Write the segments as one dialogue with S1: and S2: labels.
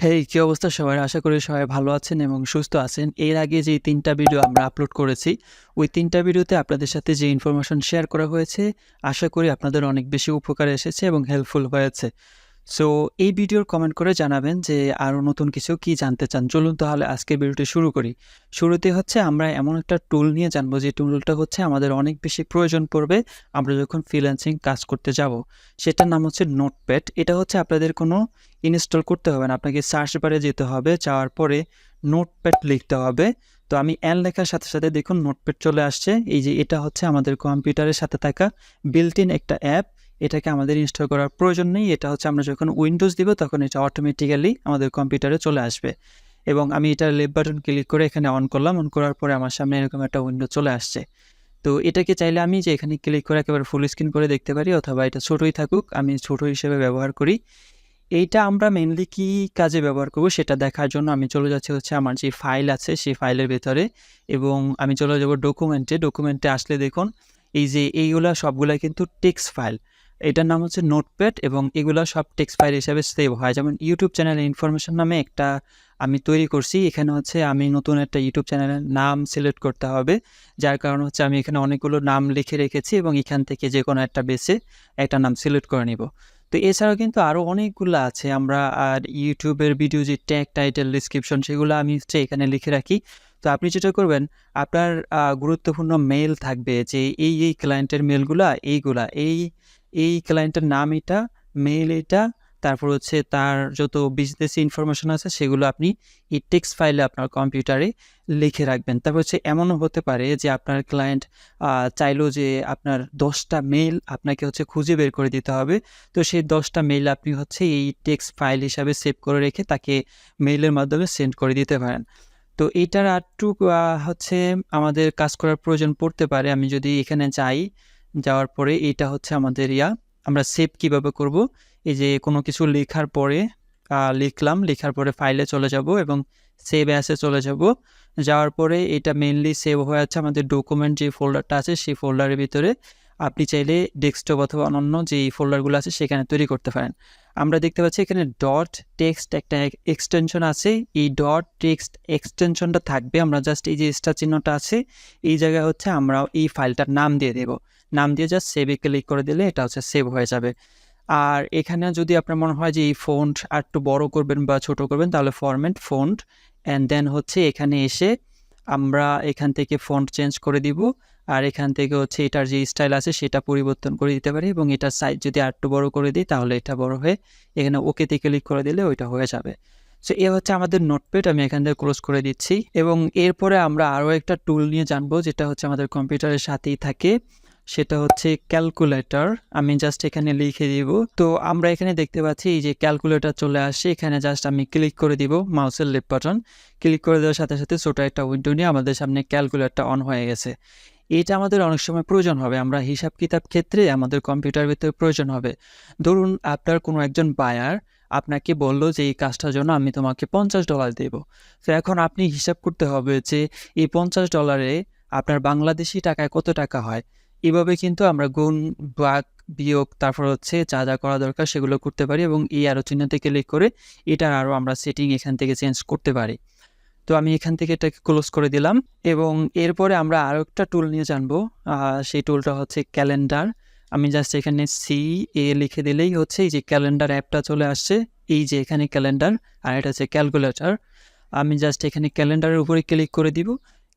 S1: হেই, কি অবস্থা সবার? আশা করি সবাই ভালো আছেন এবং সুস্থ আছেন। এর আগে যে ৩ টা ভিডিও আমরা আপলোড করেছি, ওই ৩ টা ভিডিওতে আপনাদের সাথে যে ইনফরমেশন শেয়ার করা হয়েছে, আশা করি আপনাদের অনেক বেশি উপকারে এসেছে এবং হেল্পফুল হয়েছে। সো এই ভিডিওর কমেন্ট করে জানাবেন যে আরও নতুন কিছু কি জানতে চান। চলুন তাহলে আজকের ভিডিওটি শুরু করি। শুরুতে হচ্ছে আমরা এমন একটা টুল নিয়ে জানবো যে টুলটা হচ্ছে আমাদের অনেক বেশি প্রয়োজন পড়বে আমরা যখন ফ্রিল্যান্সিং কাজ করতে যাব। সেটার নাম হচ্ছে নোটপ্যাড। এটা হচ্ছে আপনাদের কোনো ইনস্টল করতে হবে না। আপনাকে সার্চ বারে যেতে হবে, যাওয়ার পরে নোটপ্যাড লিখতে হবে। তো আমি এন লেখার সাথে সাথে দেখুন নোটপ্যাড চলে আসছে। এই যে এটা হচ্ছে আমাদের কম্পিউটারের সাথে থাকা বিল্ট ইন একটা অ্যাপ। এটাকে আমাদের ইনস্টল করার প্রয়োজন নেই। এটা হচ্ছে আমরা যখন উইন্ডোজ দিব তখন এটা অটোমেটিক্যালি আমাদের কম্পিউটারে চলে আসবে। এবং আমি এটার লেফট বাটন ক্লিক করে এখানে অন করলাম। অন করার পরে আমার সামনে এরকম একটা উইন্ডো চলে আসছে। তো এটাকে চাইলে আমি যে এখানে ক্লিক করে একেবারে ফুল স্ক্রিন করে দেখতে পারি, অথবা এটা ছোটোই থাকুক, আমি ছোটো হিসেবে ব্যবহার করি। এইটা আমরা মেইনলি কি কাজে ব্যবহার করব সেটা দেখার জন্য আমি চলে যাচ্ছি হচ্ছে আমার যে ফাইল আছে সেই ফাইলের ভেতরে, এবং আমি চলে যাব ডকুমেন্টে আসলে দেখুন এই যে এইগুলা সবগুলা কিন্তু টেক্সট ফাইল। এটার নাম হচ্ছে নোটপ্যাড এবং এগুলা সব টেক্সট ফাইল হিসাবে সেভ হয়। যেমন ইউটিউব চ্যানেল ইনফরমেশন নামে একটা আমি তৈরি করছি। এখানে হচ্ছে আমি নতুন একটা ইউটিউব চ্যানেলের নাম সিলেক্ট করতে হবে, যার কারণ হচ্ছে আমি এখানে অনেকগুলো নাম লিখে রেখেছি এবং এখান থেকে যে কোনো একটা বেছে একটা নাম সিলেক্ট করে নিব। তো এছাড়াও কিন্তু আরও অনেকগুলো আছে। আমরা আর ইউটিউবের ভিডিও যে ট্যাগ, টাইটেল, ডিসক্রিপশন সেগুলো আমি হচ্ছে এখানে লিখে রাখি। তো আপনি যেটা করবেন, আপনার গুরুত্বপূর্ণ মেইল থাকবে যে এই ক্লায়েন্টের মেইলগুলা এইগুলা, এই ক্লায়েন্টের নাম এটা, মেইল এটা, তারপর হচ্ছে তার যত বিজনেস ইনফরমেশন আছে সেগুলো আপনি এই টেক্সট ফাইলে আপনার কম্পিউটারে লিখে রাখবেন। তারপর হচ্ছে এমনও হতে পারে যে আপনার ক্লায়েন্ট চাইলো যে আপনার 10টা মেইল আপনাকে হচ্ছে খুঁজে বের করে দিতে হবে। তো সেই 10টা মেইল আপনি হচ্ছে এই টেক্সট ফাইল হিসাবে সেভ করে রেখে তাকে মেইলের মাধ্যমে সেন্ড করে দিতে পারেন। তো এইটার আরেকটু হচ্ছে আমাদের কাজ করার প্রয়োজন পড়তে পারে। আমি যদি এখানে যাই, যাওয়ার পরে এইটা হচ্ছে আমাদের আমরা সেভ কিভাবে করব? এই যে কোনো কিছু লেখার পরে লেখার পরে ফাইলে চলে যাব এবং সেভ অ্যাসে চলে যাব। যাওয়ার পরে এটা মেইনলি সেভ হয়ে আছে আমাদের ডকুমেন্ট যে ফোল্ডারটা আছে সেই ফোল্ডারের ভিতরে। আপনি চাইলে ডেস্কটপ অথবা অন্যান্য যে ফোল্ডারগুলো আছে সেখানে তৈরি করতে পারেন। আমরা দেখতে পাচ্ছি এখানে ডট টেক্সট একটা এক্সটেনশন আছে। এই ডট টেক্সট এক্সটেনশনটা থাকবে। আমরা জাস্ট এই যে স্টার চিহ্নটা আছে এই জায়গায় হচ্ছে আমরা এই ফাইলটার নাম দিয়ে দেব। নাম দিয়ে জাস্ট সেভে ক্লিক করে দিলে এটা হচ্ছে সেভ হয়ে যাবে। আর এখানে যদি আপনার মনে হয় যে এই ফন্ট আর একটু বড় করবেন বা ছোট করবেন, তাহলে ফরম্যাট ফন্ট অ্যান্ড দেন হচ্ছে এখানে এসে আমরা এখান থেকে ফন্ট চেঞ্জ করে দিব। আর এখান থেকে হচ্ছে এটার যে স্টাইল আছে সেটা পরিবর্তন করে দিতে পারি, এবং এটার সাইজ যদি আর একটু বড় করে দিই তাহলে এটা বড় হয়ে এখানে ওকেতে ক্লিক করে দিলে ওইটা হয়ে যাবে। সো এ হচ্ছে আমাদের নোটপ্যাড। আমি এখান থেকে ক্লোজ করে দিচ্ছি এবং এরপরে আমরা আরও একটা টুল নিয়ে জানবো যেটা হচ্ছে আমাদের কম্পিউটারের সাথেই থাকে। সেটা হচ্ছে ক্যালকুলেটর। আমি জাস্ট এখানে লিখে দিব। তো আমরা এখানে দেখতে পাচ্ছি এই যে ক্যালকুলেটর চলে আসছে। এখানে জাস্ট আমি ক্লিক করে দিব, মাউসের লেফট বাটন ক্লিক করে দেওয়ার সাথে সাথে ছোটো একটা উইন্ডো নিয়ে আমাদের সামনে ক্যালকুলেটর অন হয়ে গেছে। এটা আমাদের অনেক সময় প্রয়োজন হবে। আমরা হিসাব কিতাব ক্ষেত্রে আমাদের কম্পিউটার ভিতরে প্রয়োজন হবে। ধরুন আপনার কোনো একজন বায়ার আপনাকে বলল যে এই কাজটার জন্য আমি তোমাকে $50 দেব। তো এখন আপনি হিসাব করতে হবে যে এই $50 আপনার বাংলাদেশি টাকায় কত টাকা হয়। এভাবে কিন্তু আমরা গুণ, ভাগ, বিয়োগ, তারপর হচ্ছে যা যা করা দরকার সেগুলো করতে পারি এবং এই আরও চিহ্নতে ক্লিক করে এটার আরও আমরা সেটিং এখান থেকে চেঞ্জ করতে পারি। তো আমি এখান থেকে এটাকে ক্লোজ করে দিলাম এবং এরপরে আমরা আরও একটা টুল নিয়ে জানবো। সেই টুলটা হচ্ছে ক্যালেন্ডার। আমি জাস্ট এখানে লিখে দিলেই হচ্ছে এই যে ক্যালেন্ডার অ্যাপটা চলে আসছে। এই যে এখানে ক্যালেন্ডার আর এটা হচ্ছে ক্যালকুলেটর। আমি জাস্ট এখানে ক্যালেন্ডারের উপরে ক্লিক করে দিব।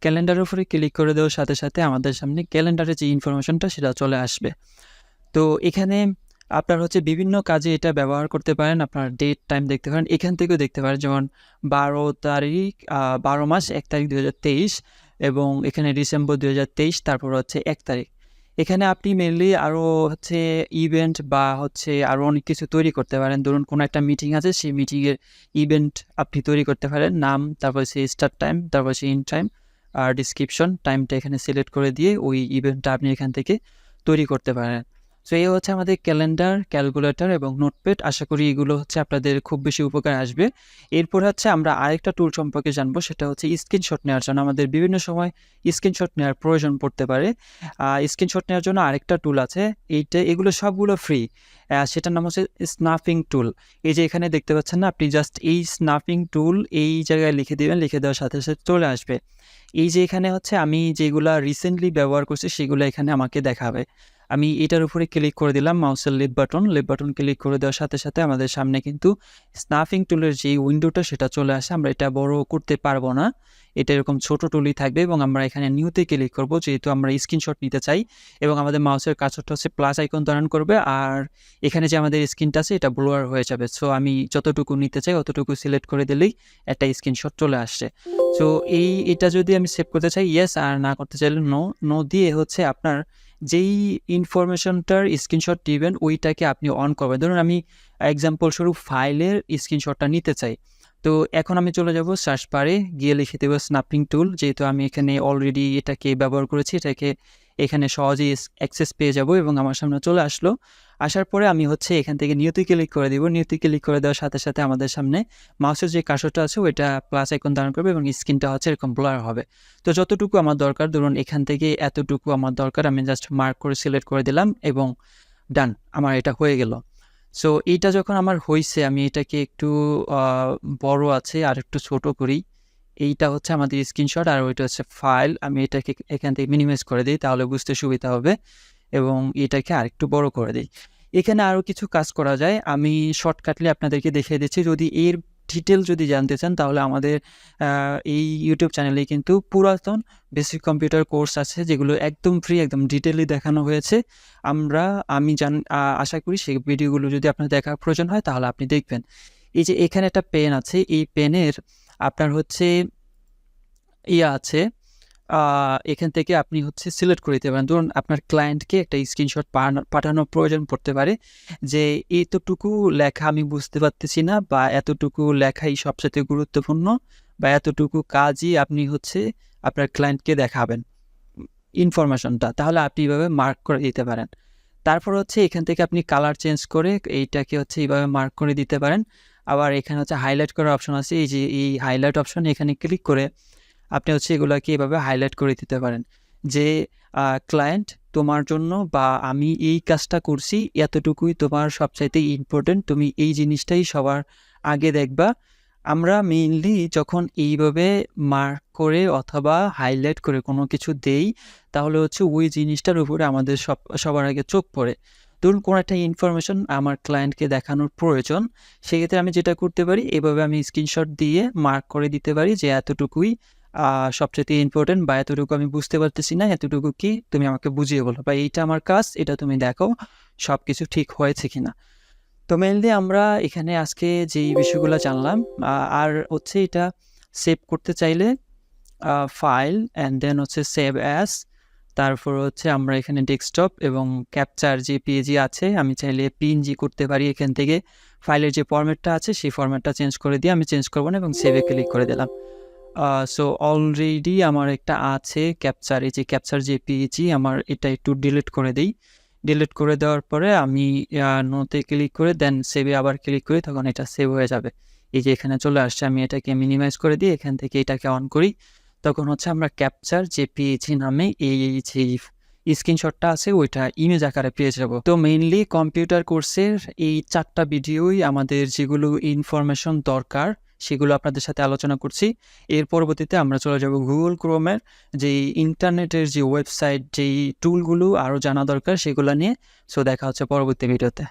S1: ক্যালেন্ডারের উপরে ক্লিক করে দেওয়ার সাথে সাথে আমাদের সামনে ক্যালেন্ডারের যে ইনফরমেশনটা সেটা চলে আসবে। তো এখানে আপনার হচ্ছে বিভিন্ন কাজে এটা ব্যবহার করতে পারেন। আপনার ডেট, টাইম দেখতে পারেন, এখান থেকেও দেখতে পারেন। যেমন 12 তারিখ 12 মাস 1 তারিখ 2023 এবং এখানে ডিসেম্বর 2023, তারপর হচ্ছে 1 তারিখ। এখানে আপনি মেনলি আরও হচ্ছে ইভেন্ট বা হচ্ছে আরও অনেক কিছু তৈরি করতে পারেন। ধরুন কোনো একটা মিটিং আছে, সেই মিটিংয়ের ইভেন্ট আপনি তৈরি করতে পারেন। নাম, তারপর হচ্ছে স্টার্ট টাইম, তারপর হচ্ছে এন্ড টাইম, আর ডিসক্রিপশন টাইমটা এখানে সিলেক্ট করে দিয়ে ওই ইভেন্টটা আপনি এখান থেকে তৈরি করতে পারেন। সো এই হচ্ছে আমাদের ক্যালেন্ডার, ক্যালকুলেটর এবং নোটপ্যাড। আশা করি এগুলো হচ্ছে আপনাদের খুব বেশি উপকার আসবে। এরপর হচ্ছে আমরা আরেকটা টুল সম্পর্কে জানবো, সেটা হচ্ছে স্ক্রিনশট নেওয়ার জন্য। আমাদের বিভিন্ন সময় স্ক্রিনশট নেওয়ার প্রয়োজন পড়তে পারে। স্ক্রিনশট নেওয়ার জন্য আরেকটা টুল আছে, এগুলো সবগুলো ফ্রি। সেটার নাম হচ্ছে স্নাফিং টুল। এই যে এখানে দেখতে পাচ্ছেন না, আপনি জাস্ট এই স্নাফিং টুল এই জায়গায় লিখে দিবেন, লিখে দেওয়ার সাথে সাথে চলে আসবে। এই যে এখানে হচ্ছে আমি যেগুলা রিসেন্টলি ব্যবহার করছি সেগুলো এখানে আমাকে দেখাবে। আমি এটার উপরে ক্লিক করে দিলাম, মাউসের লেফট বাটন ক্লিক করে দেওয়ার সাথে সাথে আমাদের সামনে কিন্তু স্নাফিং টুলের যে উইন্ডোটা সেটা চলে আসে। আমরা এটা বড় করতে পারবো না, এটা এরকম ছোট টুলই থাকবে এবং আমরা এখানে নিউতে ক্লিক করব যেহেতু আমরা স্ক্রিনশট নিতে চাই। এবং আমাদের মাউসের কাজটা হচ্ছে প্লাস আইকন ধারণ করবে, আর এখানে যে আমাদের স্ক্রিনটা আছে এটা ব্লোয়ার হয়ে যাবে। সো আমি যতটুকু নিতে চাই অতটুকু সিলেক্ট করে দিলেই একটা স্ক্রিনশট চলে আসছে। সো এটা যদি আমি সেভ করতে চাই ইয়েস, আর না করতে চাইলে নো দিয়ে হচ্ছে আপনার যেই ইনফরমেশনটার স্ক্রিনশট দিবেন ওইটাকে আপনি অন করবেন। ধরুন আমি এক্সাম্পল স্বরূপ ফাইলের স্ক্রিনশটটা নিতে চাই। তো এখন আমি চলে যাব সার্চ বারে, গিয়ে লিখে দেবো স্ন্যাপিং টুল। যেহেতু আমি এখানে অলরেডি এটাকে ব্যবহার করেছি, এটাকে এখানে সহজেই অ্যাক্সেস পেয়ে যাব এবং আমার সামনে চলে আসলো। আসার পরে আমি হচ্ছে এখান থেকে নিউতে ক্লিক করে দিব। নিউতে ক্লিক করে দেওয়ার সাথে সাথে আমাদের সামনে মাউসের যে কার্সরটা আছে ওইটা প্লাস আইকন ধারণ করবে এবং স্ক্রিনটা হচ্ছে এরকম ব্লার হবে। তো যতটুকু আমার দরকার, ধরুন এখান থেকে এতটুকু আমার দরকার, আমি জাস্ট মার্ক করে সিলেক্ট করে দিলাম এবং ডান, আমার এটা হয়ে গেল। সো এইটা যখন আমার হয়েছে আমি এটাকে একটু বড় আছে আর একটু ছোট করি। এইটা হচ্ছে আমাদের স্ক্রিনশট আর ওইটা হচ্ছে ফাইল। আমি এটাকে এখান থেকে মিনিমাইজ করে দিই, তাহলে বুঝতে সুবিধা হবে, এবং এটাকে আরেকটু বড় করে দিই। এখানে আরও কিছু কাজ করা যায়, আমি শর্টকাটলি আপনাদেরকে দেখিয়ে দিচ্ছি। যদি এর ডিটেল যদি জানতে চান তাহলে আমাদের এই ইউটিউব চ্যানেলে কিন্তু পুরাতন বেসিক কম্পিউটার কোর্স আছে যেগুলো একদম ফ্রি, একদম ডিটেলি দেখানো হয়েছে। আমি আশা করি সেই ভিডিওগুলো যদি আপনার দেখার প্রয়োজন হয় তাহলে আপনি দেখবেন। এই যে এখানে একটা পেন আছে, এই পেনের আপনার হচ্ছে আছে, এখান থেকে আপনি হচ্ছে সিলেক্ট করে দিতে পারেন। ধরুন আপনার ক্লায়েন্টকে একটা স্ক্রিনশট পাঠানোর প্রয়োজন পড়তে পারে যে এতটুকু লেখা আমি বুঝতে পারতেছি না, বা এতটুকু লেখাই সবচেয়ে গুরুত্বপূর্ণ, বা এতটুকু কাজই আপনি হচ্ছে আপনার ক্লায়েন্টকে দেখাবেন ইনফরমেশনটা, তাহলে আপনি এইভাবে মার্ক করে দিতে পারেন। তারপর হচ্ছে এখান থেকে আপনি কালার চেঞ্জ করে এইটাকে হচ্ছে এইভাবে মার্ক করে দিতে পারেন। আবার এখানে হচ্ছে হাইলাইট করার অপশন আছে, এই যে এই হাইলাইট অপশন, এখানে ক্লিক করে আপনি হচ্ছে এগুলোকে এভাবে হাইলাইট করে দিতে পারেন যে ক্লায়েন্ট তোমার জন্য বা আমি এই কাজটা করছি, এতটুকুই তোমার সবচাইতে ইম্পর্টেন্ট, তুমি এই জিনিসটাই সবার আগে দেখবা। আমরা মেইনলি যখন এইভাবে মার্ক করে অথবা হাইলাইট করে কোনো কিছু দেই তাহলে হচ্ছে ওই জিনিসটার উপরে আমাদের সবার আগে চোখ পড়ে। ধরুন কোনো একটা ইনফরমেশন আমার ক্লায়েন্টকে দেখানোর প্রয়োজন, সেক্ষেত্রে আমি যেটা করতে পারি এভাবে আমি স্ক্রিনশট দিয়ে মার্ক করে দিতে পারি যে এতটুকুই সবচেয়ে ইম্পর্টেন্ট, বা এতটুকু আমি বুঝতে পারতেছি না, এতটুকু কি তুমি আমাকে বুঝিয়ে বলো, বা এইটা আমার কাজ, এটা তুমি দেখো সব কিছু ঠিক হয়েছে কিনা। তো মেইনলি আমরা এখানে আজকে যেই বিষয়গুলো জানলাম, আর হচ্ছে এটা সেভ করতে চাইলে ফাইল অ্যান্ড দেন হচ্ছে সেভ অ্যাজ, তারপর হচ্ছে আমরা এখানে ডেস্কটপ এবং ক্যাপচার যে পিএজি আছে আমি চাইলে পিএনজি করতে পারি। এখান থেকে ফাইলের যে ফরম্যাটটা আছে সেই ফরম্যাটটা চেঞ্জ করে দিয়ে আমি চেঞ্জ করবো না এবং সেভে ক্লিক করে দিলাম। সো অলরেডি আমার একটা আছে ক্যাপচার, এই যে ক্যাপচার যে পিএজি আমার, এটা একটু ডিলিট করে দিই। ডিলিট করে দেওয়ার পরে আমি নোতে ক্লিক করে দেন সেভে আবার ক্লিক করি, তখন এটা সেভ হয়ে যাবে। এই যে এখানে চলে আসছে, আমি এটাকে মিনিমাইজ করে দিই, এখান থেকে এটাকে অন করি, তখন হচ্ছে আমরা ক্যাপচার যে পিএজি নামে এই যে স্ক্রিনশটটা আছে ওইটা ইমেজ আকারে পেয়ে যাব। তো মেইনলি কম্পিউটার কোর্সের এই 4টা ভিডিওই আমাদের যেগুলো ইনফরমেশন দরকার সেগুলো আপনাদের সাথে আলোচনা করছি। এর পরবর্তীতে আমরা চলে যাব গুগল ক্রোমের যেই ইন্টারনেটের যে ওয়েবসাইট, যেই টুলগুলো আরও জানা দরকার সেগুলো নিয়ে। সো দেখা হচ্ছে পরবর্তী ভিডিওতে।